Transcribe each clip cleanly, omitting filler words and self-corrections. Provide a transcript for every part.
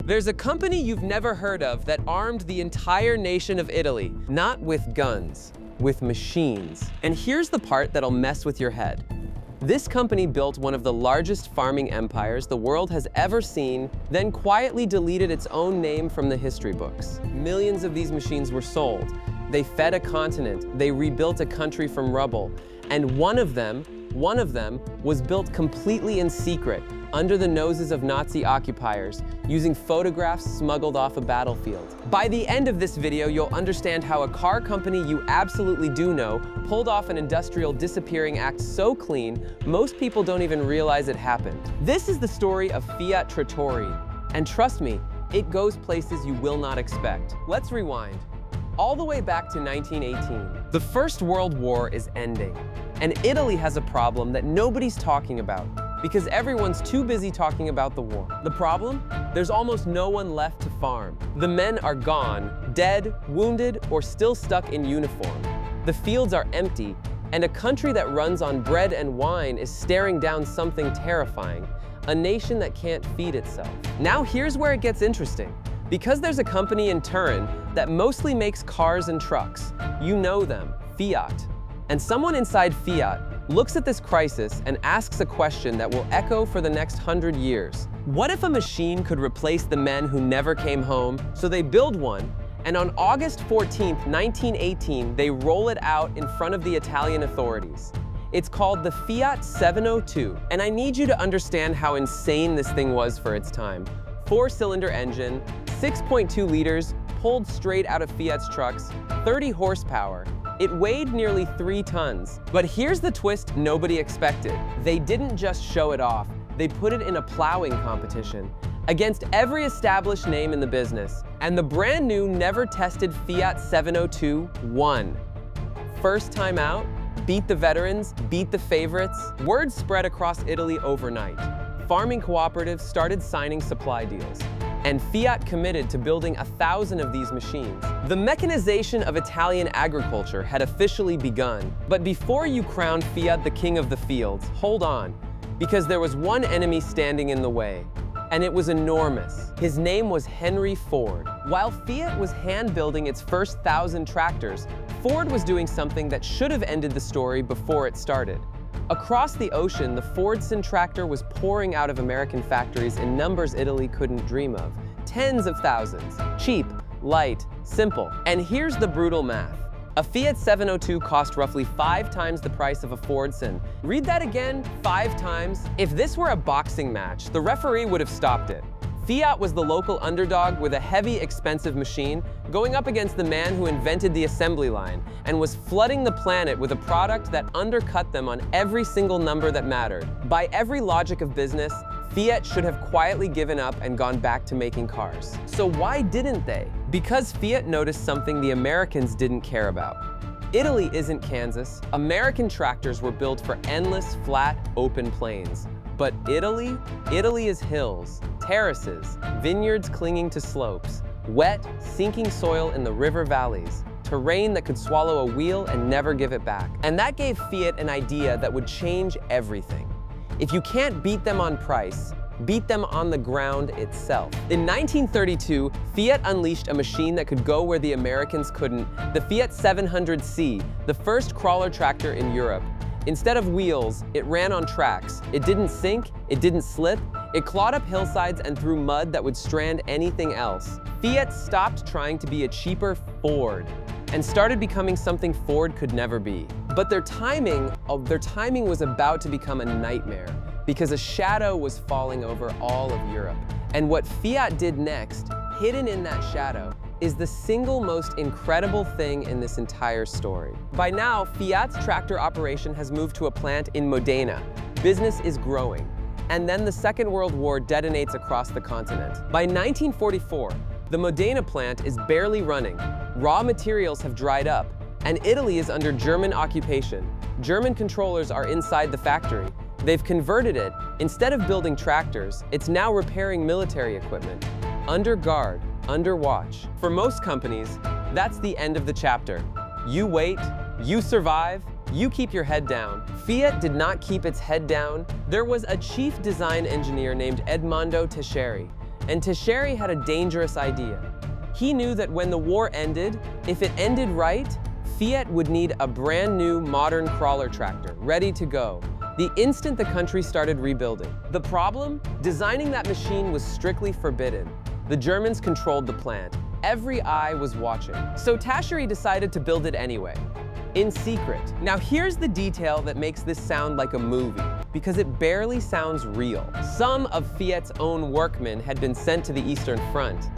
There's a company you've never heard of that armed the entire nation of Italy, not with guns, with machines. And here's the part that'll mess with your head. This company built one of the largest farming empires the world has ever seen, then quietly deleted its own name from the history books. Millions of these machines were sold. They fed a continent, they rebuilt a country from rubble, and one of them was built completely in secret, under the noses of Nazi occupiers, using photographs smuggled off a battlefield. By the end of this video, you'll understand how a car company you absolutely do know pulled off an industrial disappearing act so clean, most people don't even realize it happened. This is the story of Fiat Trattori, and trust me, it goes places you will not expect. Let's rewind. All the way back to 1918. The First World War is ending, and Italy has a problem that nobody's talking about because everyone's too busy talking about the war. The problem? There's almost no one left to farm. The men are gone, dead, wounded, or still stuck in uniform. The fields are empty, and a country that runs on bread and wine is staring down something terrifying, a nation that can't feed itself. Now here's where it gets interesting. Because there's a company in Turin that mostly makes cars and trucks. You know them, Fiat. And someone inside Fiat looks at this crisis and asks a question that will echo for the next 100 years. What if a machine could replace the men who never came home? So they build one, and on August 14th, 1918, they roll it out in front of the Italian authorities. It's called the Fiat 702, and I need you to understand how insane this thing was for its time. 4-cylinder engine, 6.2 liters, pulled straight out of Fiat's trucks, 30 horsepower. It weighed nearly 3 tons. But here's the twist nobody expected. They didn't just show it off, they put it in a plowing competition against every established name in the business. And the brand new, never tested Fiat 702 won. First time out, beat the veterans, beat the favorites. Word spread across Italy overnight. Farming cooperatives started signing supply deals, and Fiat committed to building 1,000 of these machines. The mechanization of Italian agriculture had officially begun. But before you crown Fiat the king of the fields, hold on, because there was one enemy standing in the way, and it was enormous. His name was Henry Ford. While Fiat was hand-building its first 1,000 tractors, Ford was doing something that should have ended the story before it started. Across the ocean, the Fordson tractor was pouring out of American factories in numbers Italy couldn't dream of. Tens of thousands. Cheap, light, simple. And here's the brutal math. A Fiat 702 cost roughly 5 times the price of a Fordson. Read that again, 5 times. If this were a boxing match, the referee would have stopped it. Fiat was the local underdog with a heavy, expensive machine, going up against the man who invented the assembly line and was flooding the planet with a product that undercut them on every single number that mattered. By every logic of business, Fiat should have quietly given up and gone back to making cars. So why didn't they? Because Fiat noticed something the Americans didn't care about. Italy isn't Kansas. American tractors were built for endless, flat, open plains. But Italy is hills, terraces, vineyards clinging to slopes, wet, sinking soil in the river valleys, terrain that could swallow a wheel and never give it back. And that gave Fiat an idea that would change everything. If you can't beat them on price, beat them on the ground itself. In 1932, Fiat unleashed a machine that could go where the Americans couldn't, the Fiat 700C, the first crawler tractor in Europe. Instead of wheels, it ran on tracks. It didn't sink, it didn't slip, it clawed up hillsides and through mud that would strand anything else. Fiat stopped trying to be a cheaper Ford and started becoming something Ford could never be. But their timing was about to become a nightmare because a shadow was falling over all of Europe. And what Fiat did next, hidden in that shadow, is the single most incredible thing in this entire story. By now, Fiat's tractor operation has moved to a plant in Modena. Business is growing. And then the Second World War detonates across the continent. By 1944, the Modena plant is barely running. Raw materials have dried up, and Italy is under German occupation. German controllers are inside the factory. They've converted it. Instead of building tractors, it's now repairing military equipment. Under guard, under watch. For most companies, that's the end of the chapter. You wait, you survive, you keep your head down. Fiat did not keep its head down. There was a chief design engineer named Edmondo Teixeira, And Trattori had a dangerous idea. He knew that when the war ended, if it ended right, Fiat would need a brand new modern crawler tractor, ready to go, the instant the country started rebuilding. The problem? Designing that machine was strictly forbidden. The Germans controlled the plant. Every eye was watching. So Trattori decided to build it anyway, in secret. Now here's the detail that makes this sound like a movie, because it barely sounds real. Some of Fiat's own workmen had been sent to the Eastern Front,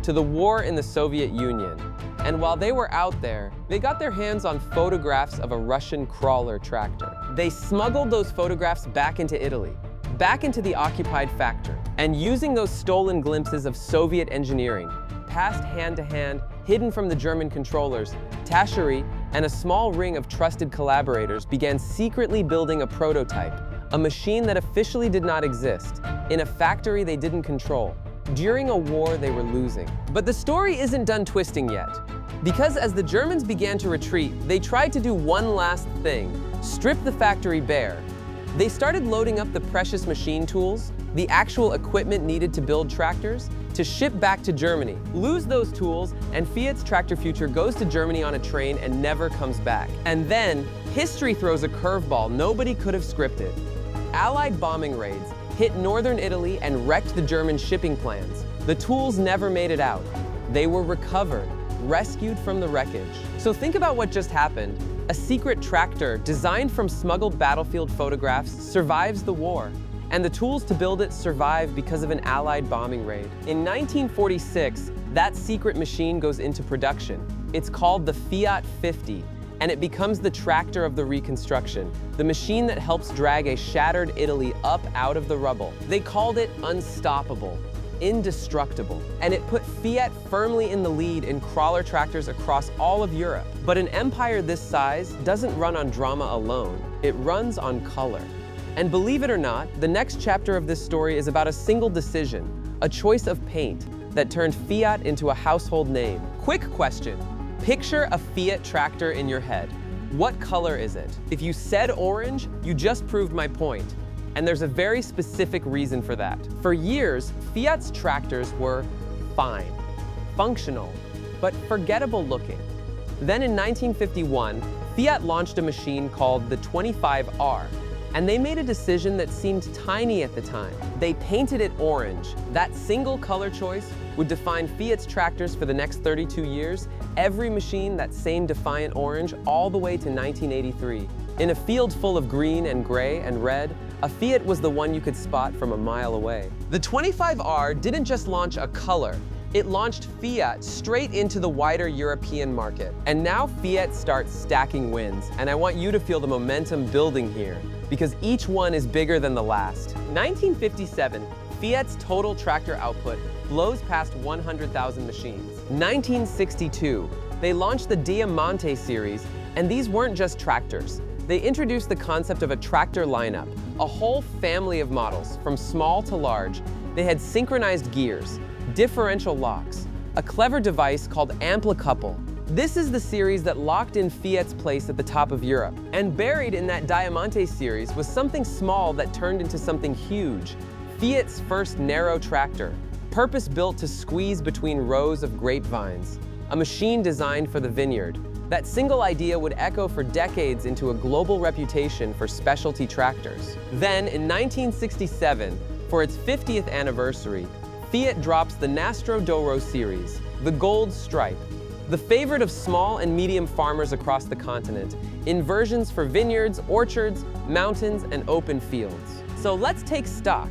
to the war in the Soviet Union. And while they were out there, they got their hands on photographs of a Russian crawler tractor. They smuggled those photographs back into Italy, back into the occupied factory. And using those stolen glimpses of Soviet engineering, passed hand to hand, hidden from the German controllers, Trattori and a small ring of trusted collaborators began secretly building a prototype, a machine that officially did not exist, in a factory they didn't control, during a war they were losing. But the story isn't done twisting yet, because as the Germans began to retreat, they tried to do one last thing: strip the factory bare. They started loading up the precious machine tools, the actual equipment needed to build tractors, to ship back to Germany. Lose those tools, and Fiat's tractor future goes to Germany on a train and never comes back. And then, history throws a curveball nobody could have scripted. Allied bombing raids hit northern Italy and wrecked the German shipping plans. The tools never made it out. They were recovered, rescued from the wreckage. So think about what just happened. A secret tractor designed from smuggled battlefield photographs survives the war, and the tools to build it survive because of an Allied bombing raid. In 1946, that secret machine goes into production. It's called the Fiat 50, and it becomes the tractor of the reconstruction, the machine that helps drag a shattered Italy up out of the rubble. They called it unstoppable, indestructible, and it put Fiat firmly in the lead in crawler tractors across all of Europe. But an empire this size doesn't run on drama alone, it runs on color. And believe it or not, the next chapter of this story is about a single decision, a choice of paint that turned Fiat into a household name. Quick question. Picture a Fiat tractor in your head. What color is it? If you said orange, you just proved my point. And there's a very specific reason for that. For years, Fiat's tractors were fine, functional, but forgettable looking. Then in 1951, Fiat launched a machine called the 25R, and they made a decision that seemed tiny at the time. They painted it orange. That single color choice would define Fiat's tractors for the next 32 years, every machine that same defiant orange all the way to 1983. In a field full of green and gray and red, a Fiat was the one you could spot from a mile away. The 25R didn't just launch a color, it launched Fiat straight into the wider European market. And now Fiat starts stacking wins, and I want you to feel the momentum building here, because each one is bigger than the last. 1957, Fiat's total tractor output blows past 100,000 machines. 1962, they launched the Diamante series, and these weren't just tractors. They introduced the concept of a tractor lineup, a whole family of models, from small to large. They had synchronized gears, differential locks, a clever device called amplicouple. This is the series that locked in Fiat's place at the top of Europe. And buried in that Diamante series was something small that turned into something huge. Fiat's first narrow tractor, purpose-built to squeeze between rows of grapevines. A machine designed for the vineyard. That single idea would echo for decades into a global reputation for specialty tractors. Then, in 1967, for its 50th anniversary, Fiat drops the Nastro D'Oro series, the gold stripe, the favorite of small and medium farmers across the continent, in versions for vineyards, orchards, mountains, and open fields. So let's take stock.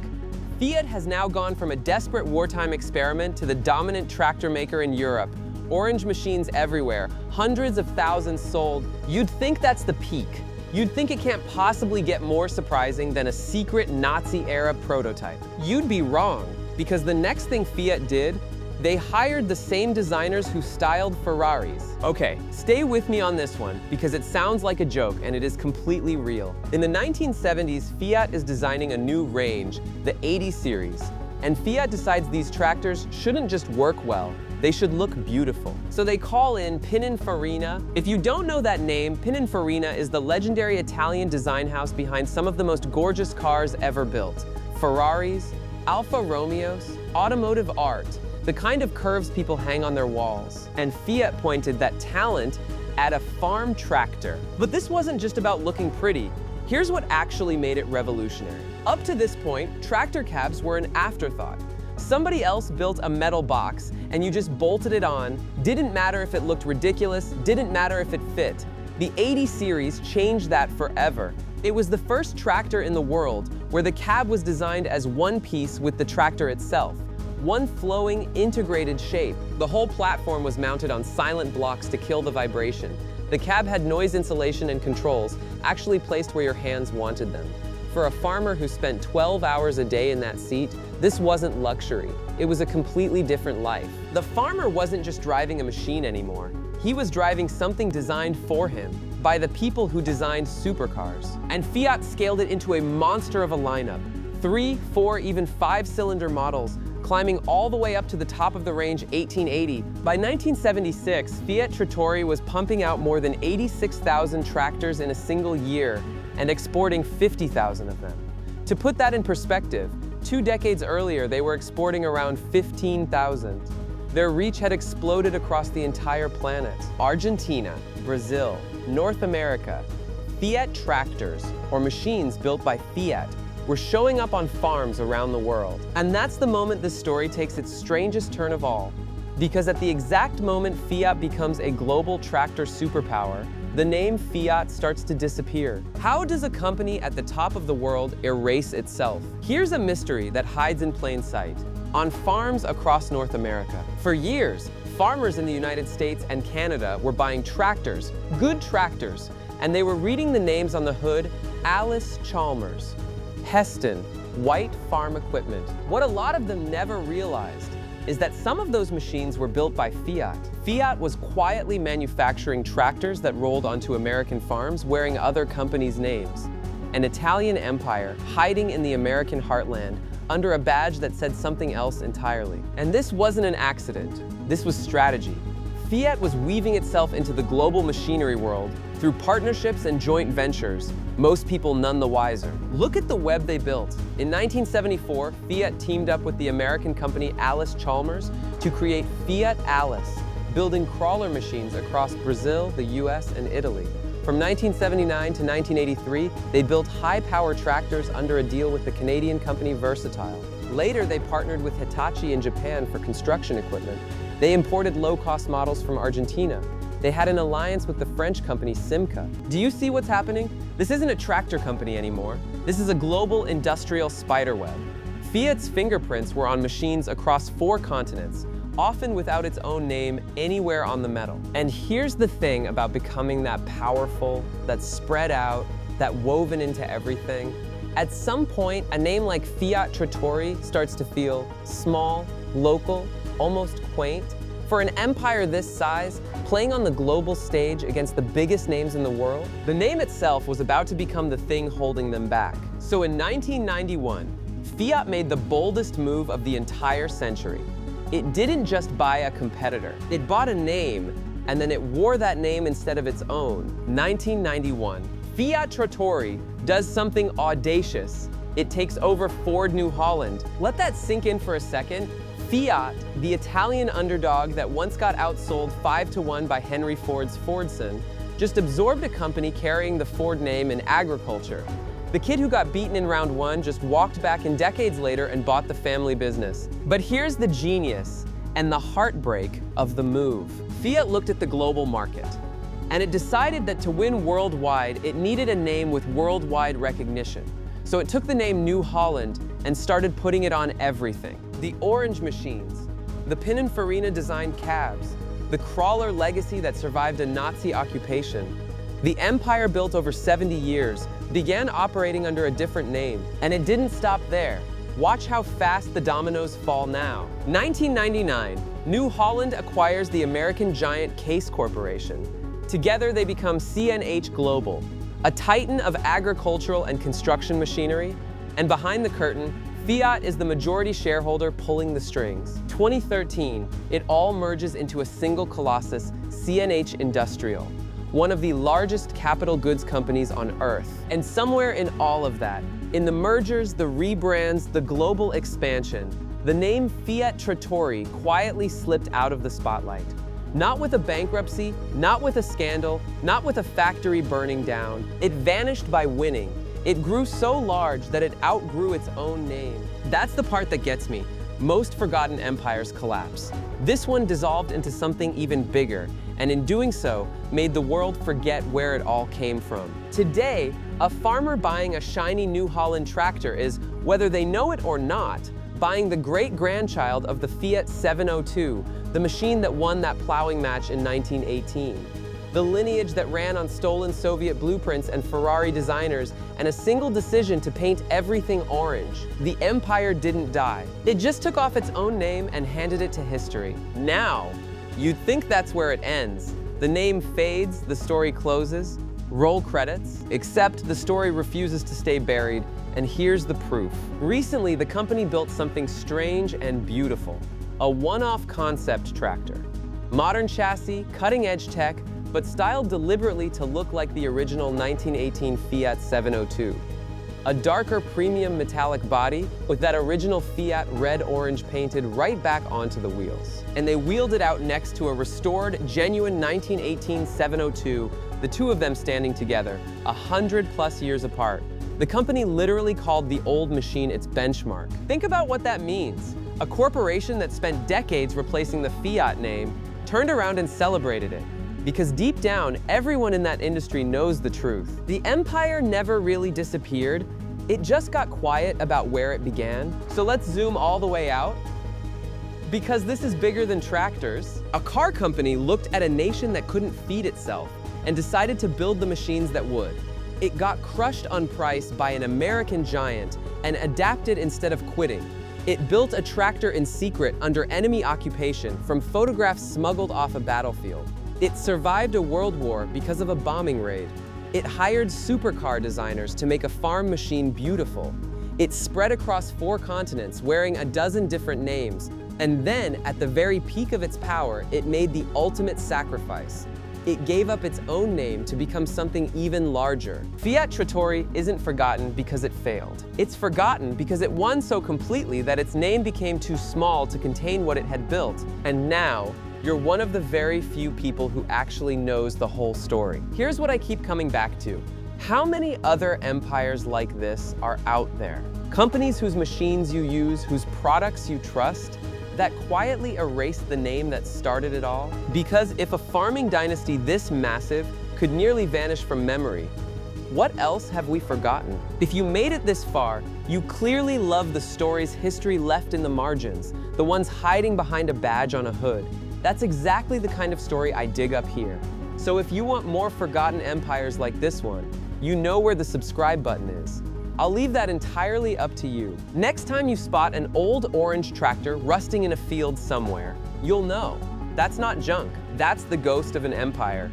Fiat has now gone from a desperate wartime experiment to the dominant tractor maker in Europe. Orange machines everywhere, hundreds of thousands sold. You'd think that's the peak. You'd think it can't possibly get more surprising than a secret Nazi-era prototype. You'd be wrong, because the next thing Fiat did, they hired the same designers who styled Ferraris. Okay, stay with me on this one, because it sounds like a joke and it is completely real. In the 1970s, Fiat is designing a new range, the 80 series. And Fiat decides these tractors shouldn't just work well, they should look beautiful. So they call in Pininfarina. If you don't know that name, Pininfarina is the legendary Italian design house behind some of the most gorgeous cars ever built. Ferraris, Alfa Romeos, automotive art, the kind of curves people hang on their walls. And Fiat pointed that talent at a farm tractor. But this wasn't just about looking pretty. Here's what actually made it revolutionary. Up to this point, tractor cabs were an afterthought. Somebody else built a metal box and you just bolted it on. Didn't matter if it looked ridiculous, didn't matter if it fit. The 80 series changed that forever. It was the first tractor in the world where the cab was designed as one piece with the tractor itself. One flowing, integrated shape. The whole platform was mounted on silent blocks to kill the vibration. The cab had noise insulation and controls, actually placed where your hands wanted them. For a farmer who spent 12 hours a day in that seat, this wasn't luxury. It was a completely different life. The farmer wasn't just driving a machine anymore. He was driving something designed for him by the people who designed supercars. And Fiat scaled it into a monster of a lineup. 3, 4, even 5-cylinder models, climbing all the way up to the top of the range 1880. By 1976, Fiat Trattori was pumping out more than 86,000 tractors in a single year and exporting 50,000 of them. To put that in perspective, 2 decades earlier, they were exporting around 15,000. Their reach had exploded across the entire planet. Argentina, Brazil, North America. Fiat tractors, or machines built by Fiat, were showing up on farms around the world. And that's the moment this story takes its strangest turn of all. Because at the exact moment Fiat becomes a global tractor superpower, the name Fiat starts to disappear. How does a company at the top of the world erase itself? Here's a mystery that hides in plain sight. On farms across North America, for years, farmers in the United States and Canada were buying tractors, good tractors, and they were reading the names on the hood: Alice Chalmers, Heston, White Farm Equipment. What a lot of them never realized is that some of those machines were built by Fiat. Fiat was quietly manufacturing tractors that rolled onto American farms wearing other companies' names. An Italian empire hiding in the American heartland under a badge that said something else entirely. And this wasn't an accident. This was strategy. Fiat was weaving itself into the global machinery world through partnerships and joint ventures, most people none the wiser. Look at the web they built. In 1974, Fiat teamed up with the American company Alice Chalmers to create Fiat Alice, building crawler machines across Brazil, the US, and Italy. From 1979 to 1983, they built high-power tractors under a deal with the Canadian company Versatile. Later, they partnered with Hitachi in Japan for construction equipment. They imported low-cost models from Argentina. They had an alliance with the French company Simca. Do you see what's happening? This isn't a tractor company anymore. This is a global industrial spiderweb. Fiat's fingerprints were on machines across 4 continents, often without its own name anywhere on the metal. And here's the thing about becoming that powerful, that spread out, that woven into everything. At some point, a name like Fiat Trattori starts to feel small, local, almost quaint. For an empire this size, playing on the global stage against the biggest names in the world, the name itself was about to become the thing holding them back. So in 1991, Fiat made the boldest move of the entire century. It didn't just buy a competitor. It bought a name, and then it wore that name instead of its own. 1991, Fiat Trattori does something audacious. It takes over Ford New Holland. Let that sink in for a second. Fiat, the Italian underdog that once got outsold 5-1 by Henry Ford's Fordson, just absorbed a company carrying the Ford name in agriculture. The kid who got beaten in round 1 just walked back in decades later and bought the family business. But here's the genius and the heartbreak of the move. Fiat looked at the global market, and it decided that to win worldwide, it needed a name with worldwide recognition. So it took the name New Holland and started putting it on everything. The orange machines, the Pininfarina designed cabs, the crawler legacy that survived a Nazi occupation. The empire built over 70 years began operating under a different name, and it didn't stop there. Watch how fast the dominoes fall now. 1999, New Holland acquires the American giant Case Corporation. Together they become CNH Global, a titan of agricultural and construction machinery, and behind the curtain, Fiat is the majority shareholder pulling the strings. 2013, it all merges into a single colossus, CNH Industrial, one of the largest capital goods companies on earth. And somewhere in all of that, in the mergers, the rebrands, the global expansion, The name Fiat Trattori quietly slipped out of the spotlight. Not with a bankruptcy, not with a scandal, not with a factory burning down. It vanished by winning. It grew so large that it outgrew its own name. That's the part that gets me. Most forgotten empires collapse. This one dissolved into something even bigger, and in doing so, made the world forget where it all came from. Today, a farmer buying a shiny New Holland tractor is, whether they know it or not, buying the great-grandchild of the Fiat 702, the machine that won that plowing match in 1918. The lineage that ran on stolen Soviet blueprints and Ferrari designers, and a single decision to paint everything orange. The empire didn't die. It just took off its own name and handed it to history. Now, you'd think that's where it ends. The name fades, the story closes, roll credits, except the story refuses to stay buried, and here's the proof. Recently, the company built something strange and beautiful, a one-off concept tractor. Modern chassis, cutting-edge tech, but styled deliberately to look like the original 1918 Fiat 702. A darker premium metallic body with that original Fiat red-orange painted right back onto the wheels. And they wheeled it out next to a restored, genuine 1918 702, the two of them standing together, 100+ years apart. The company literally called the old machine its benchmark. Think about what that means. A corporation that spent decades replacing the Fiat name turned around and celebrated it. Because deep down, everyone in that industry knows the truth. The empire never really disappeared. It just got quiet about where it began. So let's zoom all the way out. Because this is bigger than tractors. A car company looked at a nation that couldn't feed itself and decided to build the machines that would. It got crushed on price by an American giant and adapted instead of quitting. It built a tractor in secret under enemy occupation from photographs smuggled off a battlefield. It survived a world war because of a bombing raid. It hired supercar designers to make a farm machine beautiful. It spread across 4 continents wearing a dozen different names. And then, at the very peak of its power, it made the ultimate sacrifice. It gave up its own name to become something even larger. Fiat Trattori isn't forgotten because it failed. It's forgotten because it won so completely that its name became too small to contain what it had built. And now, you're one of the very few people who actually knows the whole story. Here's what I keep coming back to. How many other empires like this are out there? Companies whose machines you use, whose products you trust, that quietly erased the name that started it all? Because if a farming dynasty this massive could nearly vanish from memory, what else have we forgotten? If you made it this far, you clearly love the stories history left in the margins, the ones hiding behind a badge on a hood. That's exactly the kind of story I dig up here. So if you want more forgotten empires like this one, you know where the subscribe button is. I'll leave that entirely up to you. Next time you spot an old orange tractor rusting in a field somewhere, you'll know. That's not junk. That's the ghost of an empire.